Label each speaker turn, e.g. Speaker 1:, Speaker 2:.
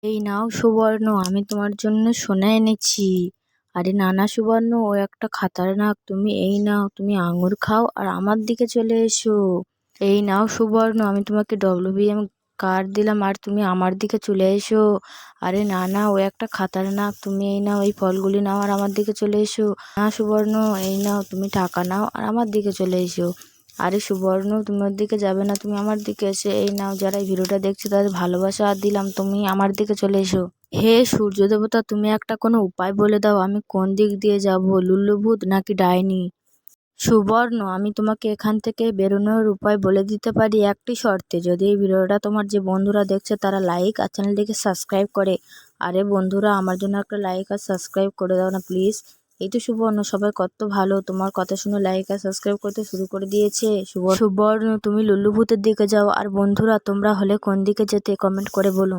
Speaker 1: এই নাও সুবর্ণ, আমি তোমার জন্য সোনা এনেছি। আরে না না সুবর্ণ, ও একটা খাতারনাক। তুমি এই নাও, তুমি আঙুর খাও আর আমার দিকে চলে এসো। এই নাও সুবর্ণ, আমি তোমাকে WBM কার্ড দিলাম আর তুমি আমার দিকে চলে এসো। আরে না না, ও একটা খাতারনাক। তুমি এই নাও, এই ফলগুলি নাও আর আমার দিকে চলে এসো। না সুবর্ণ, এই নাও, তুমি টাকা নাও আর আমার দিকে চলে এসো। আরে সুবর্ণ, তুমি ওর দিকে যাবে না, তুমি আমার দিকে এসে এই নাও। যারা এই ভিডিওটা দেখছে তাদের ভালোবাসা আর দিলাম, তুমি আমার দিকে চলে এসো। হে সূর্য দেবতা, তুমি একটা কোনো উপায় বলে দাও, আমি কোন দিক দিয়ে যাব, লুল্লুভূত নাকি ডাইনি? সুবর্ণ, আমি তোমাকে এখান থেকে বেরোনোর উপায় বলে দিতে পারি একটি শর্তে, যদি এই ভিডিওটা তোমার যে বন্ধুরা দেখছে তারা লাইক আর চ্যানেলটিকে সাবস্ক্রাইব করে। আরে বন্ধুরা, আমার জন্য একটা লাইক আর সাবস্ক্রাইব করে দাও না প্লিজ। এই তো সুবর্ণ, সবাই কত ভালো, তোমার কথা শুনে লাইক আর সাবস্ক্রাইব করতে শুরু করে দিয়েছে। সুবর্ণ, তুমি লুল্লু ভূতের দিকে যাও আর বন্ধুরা তোমরা হলে কোন দিকে যেতে কমেন্ট করে বলো।